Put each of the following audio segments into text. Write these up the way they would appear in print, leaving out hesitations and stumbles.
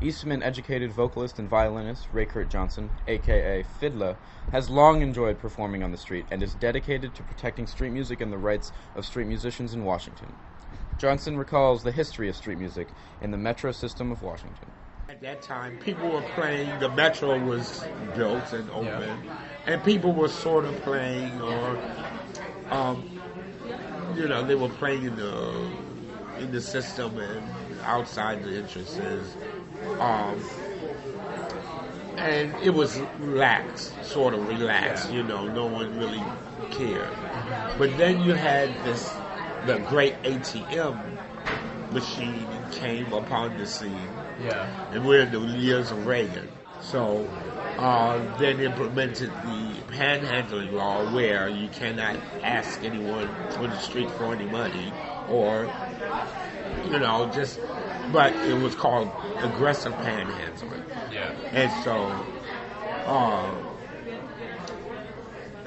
Eastman-educated vocalist and violinist Raycurt+Joyce, aka Fiddler, has long enjoyed performing on the street and is dedicated to protecting street music and the rights of street musicians in Washington. Johnson recalls the history of street music in the metro system of Washington. At that time, people were playing, the metro was built and open, and people were sort of playing, or, they were playing in the system and outside the entrances. And it was sort of relaxed, no one really cared. But then you had the great ATM machine came upon the scene. Yeah. And we're in the years of Reagan. So then implemented the panhandling law where you cannot ask anyone on the street for any money or, but it was called aggressive panhandling. Yeah. And so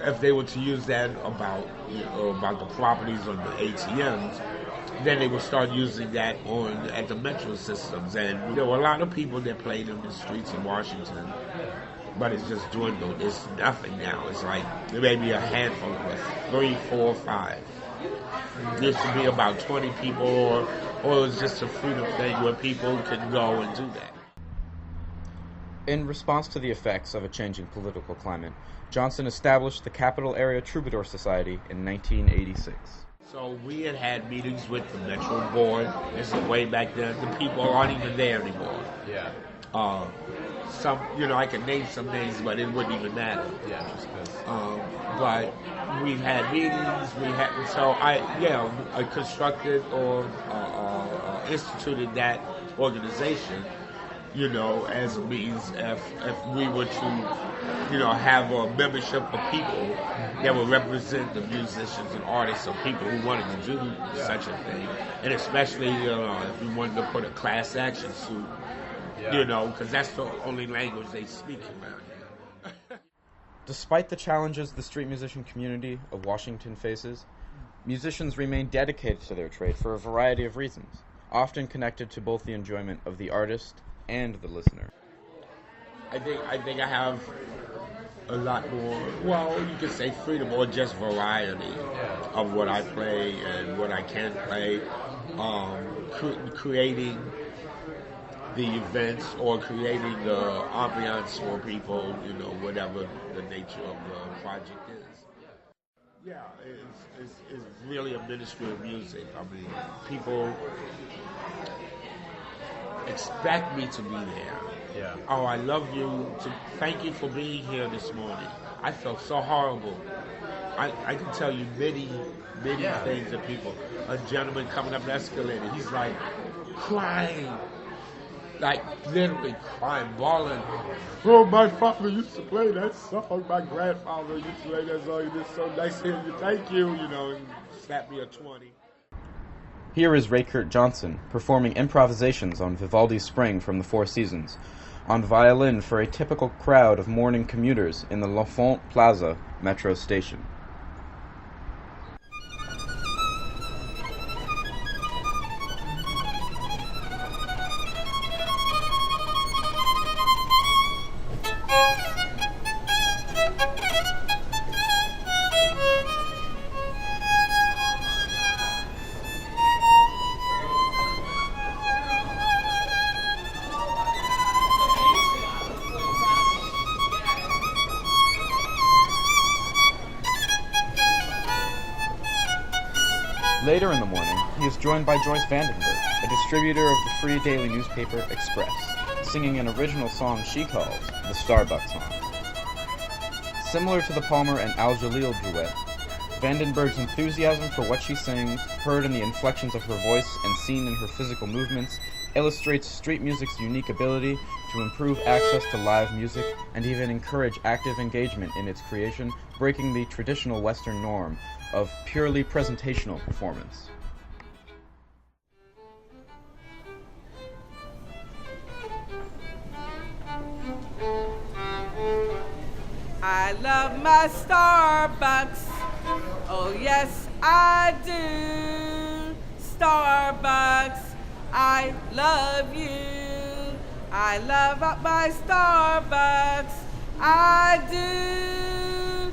if they were to use that about the properties on the ATMs, then they would start using that at the metro systems. And there were a lot of people that played in the streets of Washington, but it's just dwindled. It's nothing now. It's like there may be a handful of us, 3, 4, 5. There used to be about 20 people, or it was just a freedom thing where people could go and do that. In response to the effects of a changing political climate, Johnson established the Capital Area Troubadour Society in 1986. So we had meetings with the Metro Board. This is way back then. The people aren't even there anymore. Yeah. Some, I could name some names, but it wouldn't even matter. Yeah, just because. But we've had meetings. I constructed or instituted that organization. As a means if we were to, have a membership of people that would represent the musicians and artists or people who wanted to do such a thing. And especially, if we wanted to put a class action suit, because that's the only language they speak around here. Despite the challenges the street musician community of Washington faces, musicians remain dedicated to their trade for a variety of reasons, often connected to both the enjoyment of the artist and the listener. I think I have a lot more, you could say freedom or just variety of what I play and what I can play. Creating the events or creating the ambiance for people, whatever the nature of the project is. Yeah, it's really a ministry of music. I mean, people expect me to be there. Yeah. Oh, I love you. Thank you for being here this morning. I felt so horrible. I can tell you many things that people. A gentleman coming up the escalator, he's like crying, like literally crying, bawling. Oh, my father used to play that song. My grandfather used to play that song. It's so nice hearing you. Thank you, and slap me a 20. Here is Raycurt+Joyce performing improvisations on Vivaldi's Spring from the Four Seasons, on violin for a typical crowd of morning commuters in the L'Enfant Plaza metro station. Later in the morning, he is joined by Joyce Vandenberg, a distributor of the free daily newspaper Express, singing an original song she calls the Starbucks song. Similar to the Palmer and Al Jalil duet, Vandenberg's enthusiasm for what she sings, heard in the inflections of her voice and seen in her physical movements, illustrates street music's unique ability to improve access to live music and even encourage active engagement in its creation, breaking the traditional Western norm of purely presentational performance. I love my Starbucks, oh yes I do. Starbucks, I love you. I love my Starbucks. I do.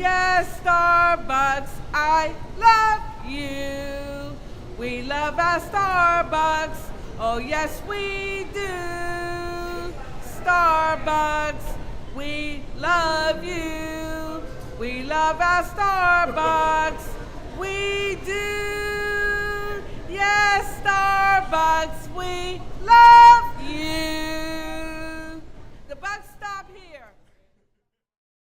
Yes, Starbucks, I love you. We love our Starbucks. Oh, yes, we do. Starbucks, we love you. We love our Starbucks. We do. Yes, Starbucks, we love